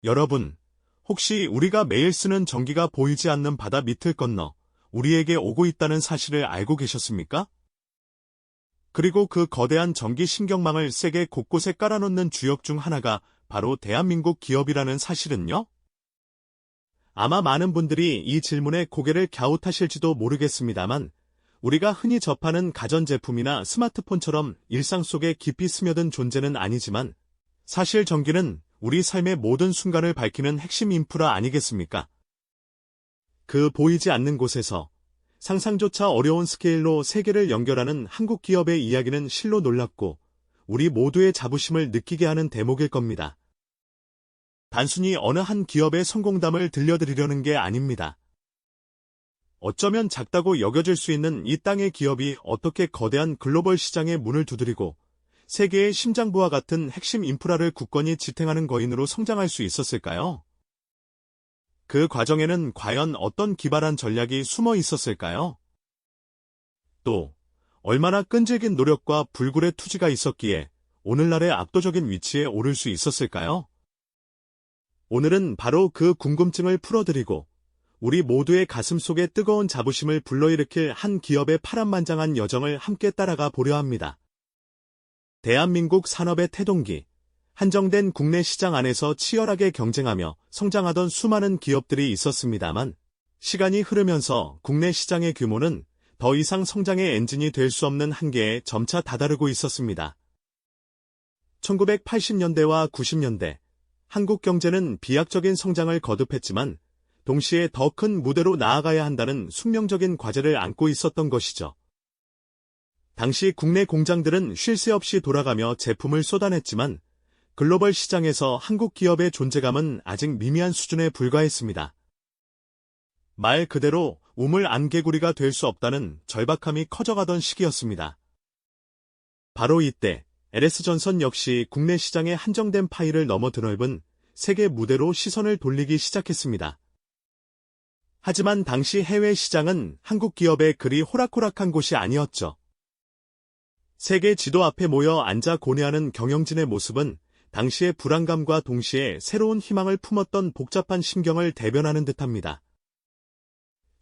여러분, 혹시 우리가 매일 쓰는 전기가 보이지 않는 바다 밑을 건너 우리에게 오고 있다는 사실을 알고 계셨습니까? 그리고 그 거대한 전기 신경망을 세계 곳곳에 깔아놓는 주역 중 하나가 바로 대한민국 기업이라는 사실은요? 아마 많은 분들이 이 질문에 고개를 갸웃하실지도 모르겠습니다만, 우리가 흔히 접하는 가전제품이나 스마트폰처럼 일상 속에 깊이 스며든 존재는 아니지만, 사실 전기는 우리 삶의 모든 순간을 밝히는 핵심 인프라 아니겠습니까? 그 보이지 않는 곳에서 상상조차 어려운 스케일로 세계를 연결하는 한국 기업의 이야기는 실로 놀랍고 우리 모두의 자부심을 느끼게 하는 대목일 겁니다. 단순히 어느 한 기업의 성공담을 들려드리려는 게 아닙니다. 어쩌면 작다고 여겨질 수 있는 이 땅의 기업이 어떻게 거대한 글로벌 시장의 문을 두드리고 세계의 심장부와 같은 핵심 인프라를 굳건히 지탱하는 거인으로 성장할 수 있었을까요? 그 과정에는 과연 어떤 기발한 전략이 숨어 있었을까요? 또, 얼마나 끈질긴 노력과 불굴의 투지가 있었기에 오늘날의 압도적인 위치에 오를 수 있었을까요? 오늘은 바로 그 궁금증을 풀어드리고 우리 모두의 가슴 속에 뜨거운 자부심을 불러일으킬 한 기업의 파란만장한 여정을 함께 따라가 보려 합니다. 대한민국 산업의 태동기, 한정된 국내 시장 안에서 치열하게 경쟁하며 성장하던 수많은 기업들이 있었습니다만, 시간이 흐르면서 국내 시장의 규모는 더 이상 성장의 엔진이 될 수 없는 한계에 점차 다다르고 있었습니다. 1980년대와 90년대, 한국 경제는 비약적인 성장을 거듭했지만, 동시에 더 큰 무대로 나아가야 한다는 숙명적인 과제를 안고 있었던 것이죠. 당시 국내 공장들은 쉴 새 없이 돌아가며 제품을 쏟아냈지만 글로벌 시장에서 한국 기업의 존재감은 아직 미미한 수준에 불과했습니다. 말 그대로 우물 안개구리가 될 수 없다는 절박함이 커져가던 시기였습니다. 바로 이때 LS전선 역시 국내 시장의 한정된 파일을 넘어 드넓은 세계 무대로 시선을 돌리기 시작했습니다. 하지만 당시 해외 시장은 한국 기업의 그리 호락호락한 곳이 아니었죠. 세계 지도 앞에 모여 앉아 고뇌하는 경영진의 모습은 당시의 불안감과 동시에 새로운 희망을 품었던 복잡한 심경을 대변하는 듯합니다.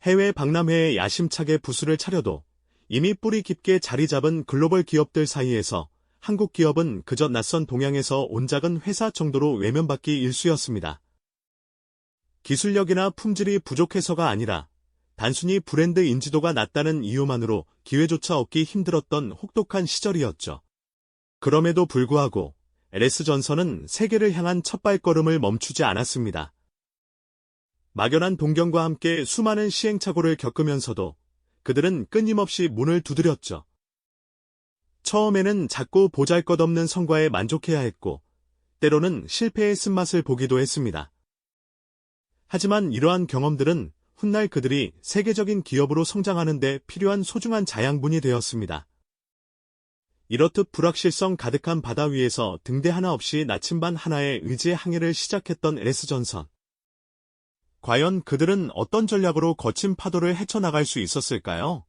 해외 박람회에 야심차게 부수를 차려도 이미 뿌리 깊게 자리 잡은 글로벌 기업들 사이에서 한국 기업은 그저 낯선 동양에서 온 작은 회사 정도로 외면받기 일쑤였습니다. 기술력이나 품질이 부족해서가 아니라 단순히 브랜드 인지도가 낮다는 이유만으로 기회조차 얻기 힘들었던 혹독한 시절이었죠. 그럼에도 불구하고 LS전선은 세계를 향한 첫발걸음을 멈추지 않았습니다. 막연한 동경과 함께 수많은 시행착오를 겪으면서도 그들은 끊임없이 문을 두드렸죠. 처음에는 작고 보잘것없는 성과에 만족해야 했고, 때로는 실패의 쓴맛을 보기도 했습니다. 하지만 이러한 경험들은 훗날 그들이 세계적인 기업으로 성장하는 데 필요한 소중한 자양분이 되었습니다. 이렇듯 불확실성 가득한 바다 위에서 등대 하나 없이 나침반 하나의 의지의 항해를 시작했던 LS전선. 과연 그들은 어떤 전략으로 거친 파도를 헤쳐나갈 수 있었을까요?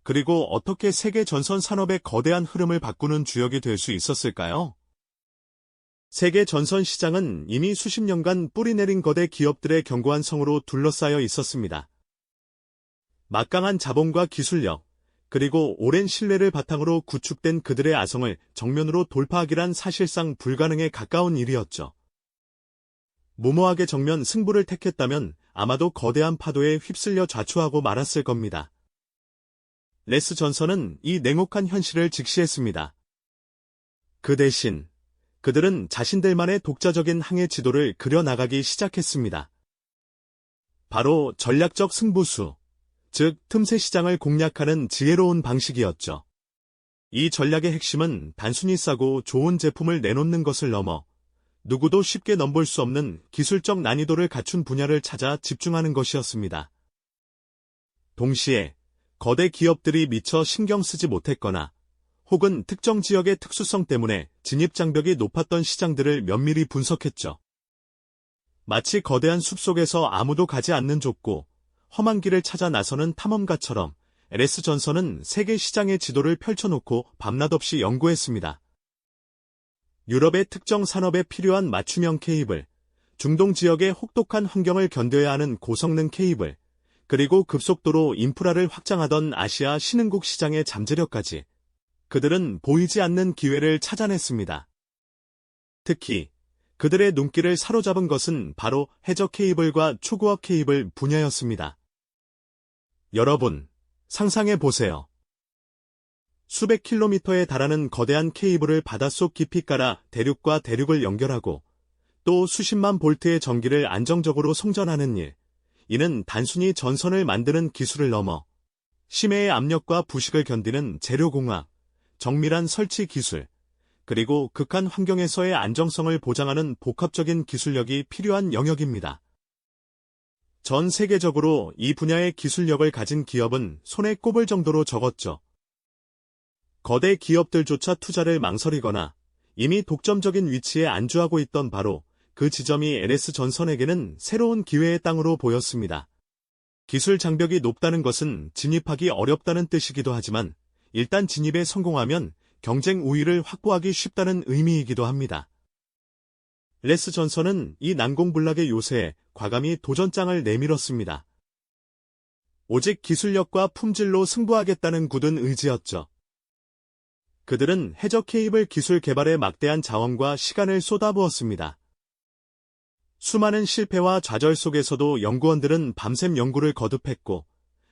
그리고 어떻게 세계 전선 산업의 거대한 흐름을 바꾸는 주역이 될 수 있었을까요? 세계 전선 시장은 이미 수십 년간 뿌리내린 거대 기업들의 견고한 성으로 둘러싸여 있었습니다. 막강한 자본과 기술력, 그리고 오랜 신뢰를 바탕으로 구축된 그들의 아성을 정면으로 돌파하기란 사실상 불가능에 가까운 일이었죠. 무모하게 정면 승부를 택했다면 아마도 거대한 파도에 휩쓸려 좌초하고 말았을 겁니다. LS전선은 이 냉혹한 현실을 직시했습니다. 그 대신 그들은 자신들만의 독자적인 항해 지도를 그려나가기 시작했습니다. 바로 전략적 승부수, 즉 틈새 시장을 공략하는 지혜로운 방식이었죠. 이 전략의 핵심은 단순히 싸고 좋은 제품을 내놓는 것을 넘어 누구도 쉽게 넘볼 수 없는 기술적 난이도를 갖춘 분야를 찾아 집중하는 것이었습니다. 동시에 거대 기업들이 미처 신경 쓰지 못했거나 혹은 특정 지역의 특수성 때문에 진입장벽이 높았던 시장들을 면밀히 분석했죠. 마치 거대한 숲속에서 아무도 가지 않는 좁고 험한 길을 찾아 나서는 탐험가처럼 LS전선은 세계 시장의 지도를 펼쳐놓고 밤낮 없이 연구했습니다. 유럽의 특정 산업에 필요한 맞춤형 케이블, 중동 지역의 혹독한 환경을 견뎌야 하는 고성능 케이블, 그리고 급속도로 인프라를 확장하던 아시아 신흥국 시장의 잠재력까지 그들은 보이지 않는 기회를 찾아냈습니다. 특히 그들의 눈길을 사로잡은 것은 바로 해저 케이블과 초고압 케이블 분야였습니다. 여러분, 상상해 보세요. 수백 킬로미터에 달하는 거대한 케이블을 바닷속 깊이 깔아 대륙과 대륙을 연결하고 또 수십만 볼트의 전기를 안정적으로 송전하는 일. 이는 단순히 전선을 만드는 기술을 넘어 심해의 압력과 부식을 견디는 재료공학, 정밀한 설치 기술, 그리고 극한 환경에서의 안정성을 보장하는 복합적인 기술력이 필요한 영역입니다. 전 세계적으로 이 분야의 기술력을 가진 기업은 손에 꼽을 정도로 적었죠. 거대 기업들조차 투자를 망설이거나 이미 독점적인 위치에 안주하고 있던 바로 그 지점이 LS전선에게는 새로운 기회의 땅으로 보였습니다. 기술 장벽이 높다는 것은 진입하기 어렵다는 뜻이기도 하지만 일단 진입에 성공하면 경쟁 우위를 확보하기 쉽다는 의미이기도 합니다. LS전선은 이 난공불락의 요새에 과감히 도전장을 내밀었습니다. 오직 기술력과 품질로 승부하겠다는 굳은 의지였죠. 그들은 해저 케이블 기술 개발에 막대한 자원과 시간을 쏟아부었습니다. 수많은 실패와 좌절 속에서도 연구원들은 밤샘 연구를 거듭했고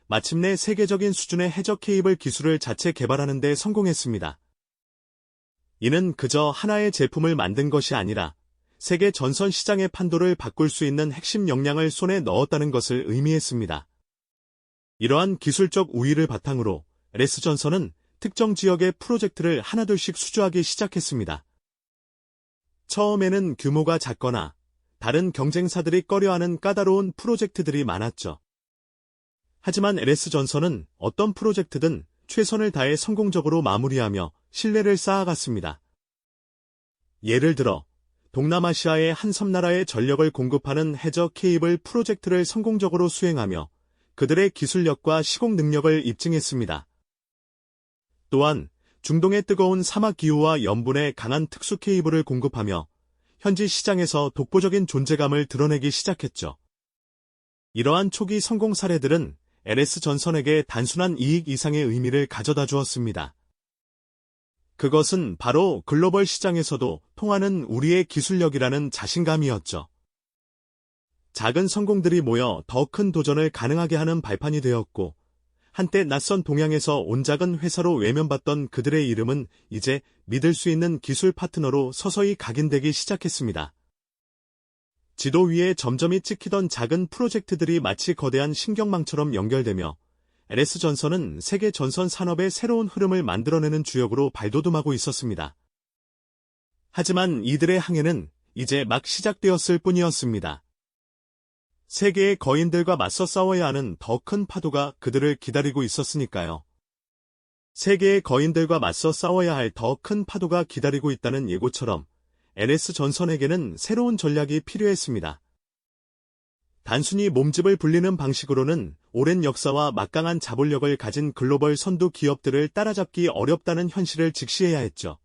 마침내 세계적인 수준의 해저 케이블 기술을 자체 개발하는 데 성공했습니다. 이는 그저 하나의 제품을 만든 것이 아니라 세계 전선 시장의 판도를 바꿀 수 있는 핵심 역량을 손에 넣었다는 것을 의미했습니다. 이러한 기술적 우위를 바탕으로 LS전선은 특정 지역의 프로젝트를 하나둘씩 수주하기 시작했습니다. 처음에는 규모가 작거나 다른 경쟁사들이 꺼려하는 까다로운 프로젝트들이 많았죠. 하지만 LS전선은 어떤 프로젝트든 최선을 다해 성공적으로 마무리하며 신뢰를 쌓아갔습니다. 예를 들어 동남아시아의 한 섬나라에 전력을 공급하는 해저 케이블 프로젝트를 성공적으로 수행하며 그들의 기술력과 시공 능력을 입증했습니다. 또한 중동의 뜨거운 사막 기후와 염분에 강한 특수 케이블을 공급하며 현지 시장에서 독보적인 존재감을 드러내기 시작했죠. 이러한 초기 성공 사례들은 LS전선에게 단순한 이익 이상의 의미를 가져다 주었습니다. 그것은 바로 글로벌 시장에서도 통하는 우리의 기술력이라는 자신감이었죠. 작은 성공들이 모여 더 큰 도전을 가능하게 하는 발판이 되었고 한때 낯선 동양에서 온 작은 회사로 외면받던 그들의 이름은 이제 믿을 수 있는 기술 파트너로 서서히 각인되기 시작했습니다. 지도 위에 점점이 찍히던 작은 프로젝트들이 마치 거대한 신경망처럼 연결되며 LS전선은 세계 전선 산업의 새로운 흐름을 만들어내는 주역으로 발돋움하고 있었습니다. 하지만 이들의 항해는 이제 막 시작되었을 뿐이었습니다. 세계의 거인들과 맞서 싸워야 하는 더 큰 파도가 그들을 기다리고 있었으니까요. 세계의 거인들과 맞서 싸워야 할 더 큰 파도가 기다리고 있다는 예고처럼 LS전선에게는 새로운 전략이 필요했습니다. 단순히 몸집을 불리는 방식으로는 오랜 역사와 막강한 자본력을 가진 글로벌 선두 기업들을 따라잡기 어렵다는 현실을 직시해야 했죠.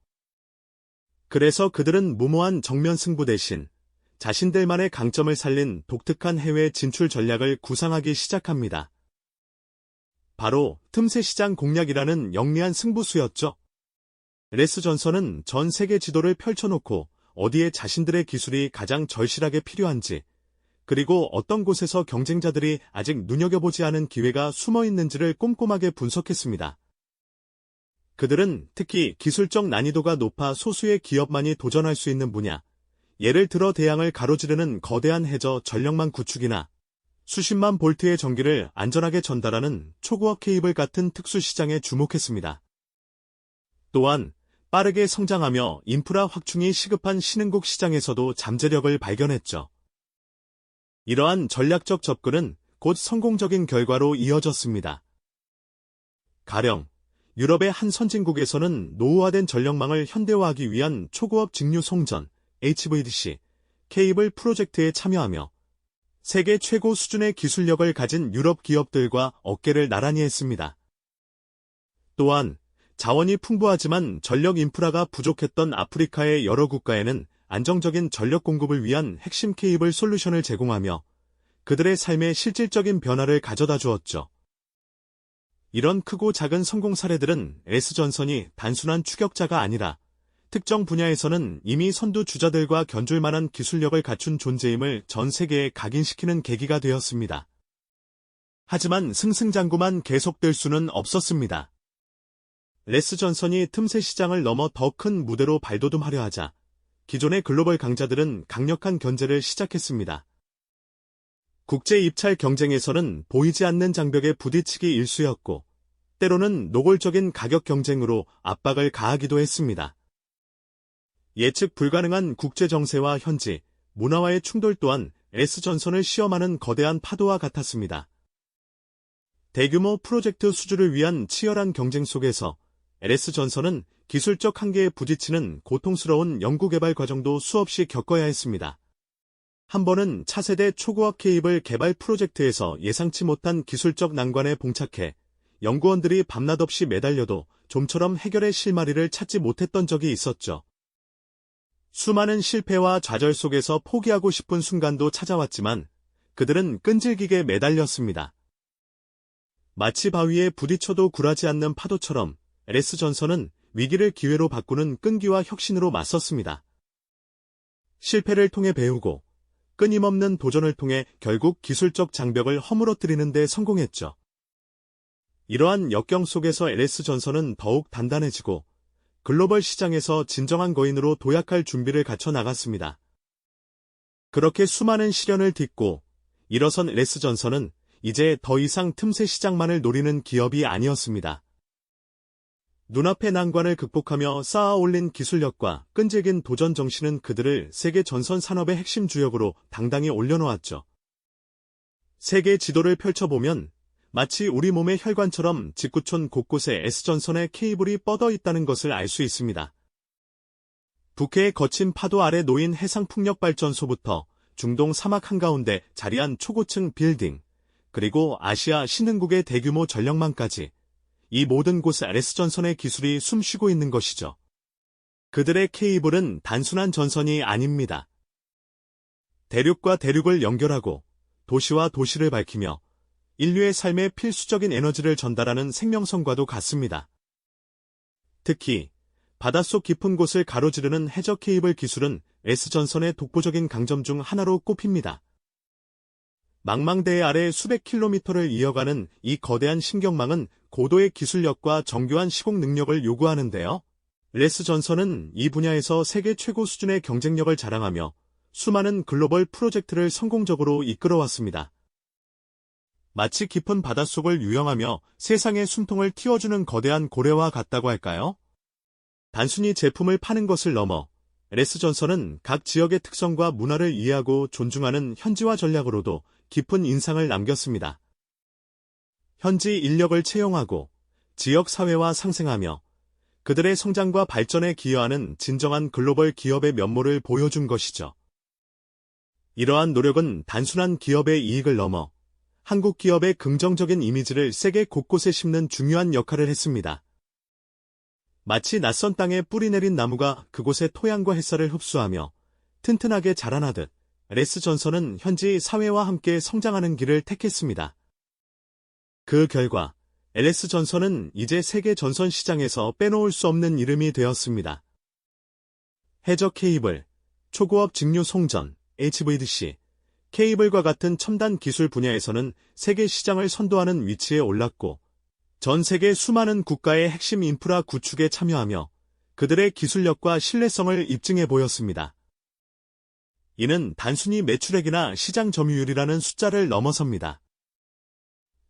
그래서 그들은 무모한 정면 승부 대신 자신들만의 강점을 살린 독특한 해외 진출 전략을 구상하기 시작합니다. 바로 틈새 시장 공략이라는 영리한 승부수였죠. LS전선은 전 세계 지도를 펼쳐놓고 어디에 자신들의 기술이 가장 절실하게 필요한지, 그리고 어떤 곳에서 경쟁자들이 아직 눈여겨보지 않은 기회가 숨어 있는지를 꼼꼼하게 분석했습니다. 그들은 특히 기술적 난이도가 높아 소수의 기업만이 도전할 수 있는 분야, 예를 들어 대양을 가로지르는 거대한 해저 전력망 구축이나 수십만 볼트의 전기를 안전하게 전달하는 초고압 케이블 같은 특수 시장에 주목했습니다. 또한 빠르게 성장하며 인프라 확충이 시급한 신흥국 시장에서도 잠재력을 발견했죠. 이러한 전략적 접근은 곧 성공적인 결과로 이어졌습니다. 가령 유럽의 한 선진국에서는 노후화된 전력망을 현대화하기 위한 초고압 직류 송전 HVDC 케이블 프로젝트에 참여하며 세계 최고 수준의 기술력을 가진 유럽 기업들과 어깨를 나란히 했습니다. 또한 자원이 풍부하지만 전력 인프라가 부족했던 아프리카의 여러 국가에는 안정적인 전력 공급을 위한 핵심 케이블 솔루션을 제공하며 그들의 삶에 실질적인 변화를 가져다 주었죠. 이런 크고 작은 성공 사례들은 S전선이 단순한 추격자가 아니라 특정 분야에서는 이미 선두 주자들과 견줄 만한 기술력을 갖춘 존재임을 전 세계에 각인시키는 계기가 되었습니다. 하지만 승승장구만 계속될 수는 없었습니다. S전선이 틈새 시장을 넘어 더 큰 무대로 발돋움하려 하자 기존의 글로벌 강자들은 강력한 견제를 시작했습니다. 국제 입찰 경쟁에서는 보이지 않는 장벽에 부딪히기 일쑤였고 때로는 노골적인 가격 경쟁으로 압박을 가하기도 했습니다. 예측 불가능한 국제 정세와 현지, 문화와의 충돌 또한 S전선을 시험하는 거대한 파도와 같았습니다. 대규모 프로젝트 수주를 위한 치열한 경쟁 속에서 S전선은 기술적 한계에 부딪히는 고통스러운 연구개발 과정도 수없이 겪어야 했습니다. 한 번은 차세대 초고압 케이블 개발 프로젝트에서 예상치 못한 기술적 난관에 봉착해 연구원들이 밤낮 없이 매달려도 좀처럼 해결의 실마리를 찾지 못했던 적이 있었죠. 수많은 실패와 좌절 속에서 포기하고 싶은 순간도 찾아왔지만 그들은 끈질기게 매달렸습니다. 마치 바위에 부딪혀도 굴하지 않는 파도처럼 S전선은 위기를 기회로 바꾸는 끈기와 혁신으로 맞섰습니다. 실패를 통해 배우고 끊임없는 도전을 통해 결국 기술적 장벽을 허물어뜨리는 데 성공했죠. 이러한 역경 속에서 S전선은 더욱 단단해지고 글로벌 시장에서 진정한 거인으로 도약할 준비를 갖춰 나갔습니다. 그렇게 수많은 시련을 딛고 일어선 S전선은 이제 더 이상 틈새 시장만을 노리는 기업이 아니었습니다. 눈앞의 난관을 극복하며 쌓아 올린 기술력과 끈질긴 도전 정신은 그들을 세계 전선 산업의 핵심 주역으로 당당히 올려놓았죠. 세계 지도를 펼쳐보면 마치 우리 몸의 혈관처럼 직구촌 곳곳에 S전선의 케이블이 뻗어 있다는 것을 알 수 있습니다. 북해의 거친 파도 아래 놓인 해상풍력발전소부터 중동 사막 한가운데 자리한 초고층 빌딩, 그리고 아시아 신흥국의 대규모 전력망까지 이 모든 곳에 S전선의 기술이 숨쉬고 있는 것이죠. 그들의 케이블은 단순한 전선이 아닙니다. 대륙과 대륙을 연결하고 도시와 도시를 밝히며 인류의 삶에 필수적인 에너지를 전달하는 생명선과도 같습니다. 특히 바닷속 깊은 곳을 가로지르는 해저 케이블 기술은 S전선의 독보적인 강점 중 하나로 꼽힙니다. 망망대해 아래 수백 킬로미터를 이어가는 이 거대한 신경망은 고도의 기술력과 정교한 시공 능력을 요구하는데요. S전선은 이 분야에서 세계 최고 수준의 경쟁력을 자랑하며 수많은 글로벌 프로젝트를 성공적으로 이끌어왔습니다. 마치 깊은 바닷속을 유영하며 세상의 숨통을 틔워주는 거대한 고래와 같다고 할까요? 단순히 제품을 파는 것을 넘어 S전선은 각 지역의 특성과 문화를 이해하고 존중하는 현지화 전략으로도 깊은 인상을 남겼습니다. 현지 인력을 채용하고 지역 사회와 상생하며 그들의 성장과 발전에 기여하는 진정한 글로벌 기업의 면모를 보여준 것이죠. 이러한 노력은 단순한 기업의 이익을 넘어 한국 기업의 긍정적인 이미지를 세계 곳곳에 심는 중요한 역할을 했습니다. 마치 낯선 땅에 뿌리 내린 나무가 그곳의 토양과 햇살을 흡수하며 튼튼하게 자라나듯 S전선은 현지 사회와 함께 성장하는 길을 택했습니다. 그 결과 S전선은 이제 세계 전선 시장에서 빼놓을 수 없는 이름이 되었습니다. 해저 케이블, 초고압 직류 송전, HVDC, 케이블과 같은 첨단 기술 분야에서는 세계 시장을 선도하는 위치에 올랐고 전 세계 수많은 국가의 핵심 인프라 구축에 참여하며 그들의 기술력과 신뢰성을 입증해 보였습니다. 이는 단순히 매출액이나 시장 점유율이라는 숫자를 넘어섭니다.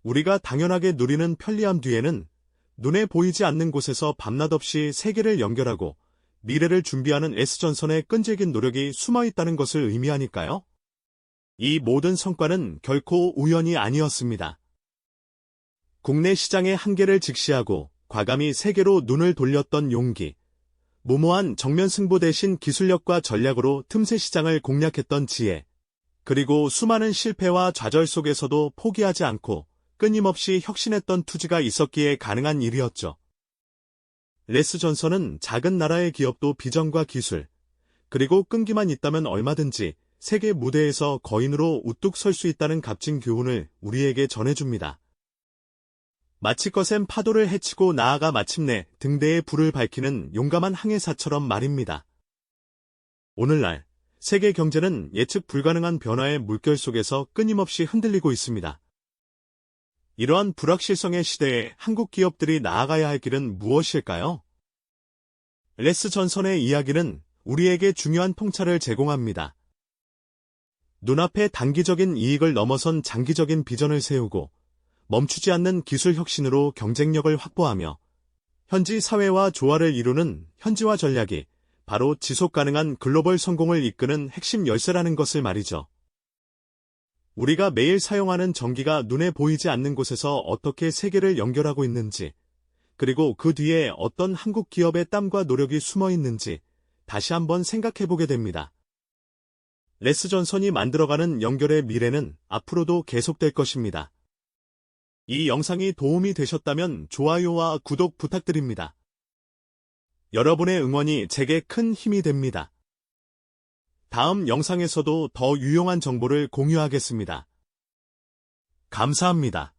우리가 당연하게 누리는 편리함 뒤에는 눈에 보이지 않는 곳에서 밤낮 없이 세계를 연결하고 미래를 준비하는 S전선의 끈질긴 노력이 숨어 있다는 것을 의미하니까요. 이 모든 성과는 결코 우연이 아니었습니다. 국내 시장의 한계를 직시하고 과감히 세계로 눈을 돌렸던 용기, 무모한 정면 승부 대신 기술력과 전략으로 틈새 시장을 공략했던 지혜, 그리고 수많은 실패와 좌절 속에서도 포기하지 않고 끊임없이 혁신했던 투지가 있었기에 가능한 일이었죠. S전선은 작은 나라의 기업도 비전과 기술, 그리고 끈기만 있다면 얼마든지 세계 무대에서 거인으로 우뚝 설 수 있다는 값진 교훈을 우리에게 전해줍니다. 마치 거센 파도를 헤치고 나아가 마침내 등대에 불을 밝히는 용감한 항해사처럼 말입니다. 오늘날 세계 경제는 예측 불가능한 변화의 물결 속에서 끊임없이 흔들리고 있습니다. 이러한 불확실성의 시대에 한국 기업들이 나아가야 할 길은 무엇일까요? 레스 전선의 이야기는 우리에게 중요한 통찰을 제공합니다. 눈앞의 단기적인 이익을 넘어선 장기적인 비전을 세우고 멈추지 않는 기술 혁신으로 경쟁력을 확보하며 현지 사회와 조화를 이루는 현지화 전략이 바로 지속 가능한 글로벌 성공을 이끄는 핵심 열쇠라는 것을 말이죠. 우리가 매일 사용하는 전기가 눈에 보이지 않는 곳에서 어떻게 세계를 연결하고 있는지, 그리고 그 뒤에 어떤 한국 기업의 땀과 노력이 숨어 있는지 다시 한번 생각해보게 됩니다. 레스 전선이 만들어가는 연결의 미래는 앞으로도 계속될 것입니다. 이 영상이 도움이 되셨다면 좋아요와 구독 부탁드립니다. 여러분의 응원이 제게 큰 힘이 됩니다. 다음 영상에서도 더 유용한 정보를 공유하겠습니다. 감사합니다.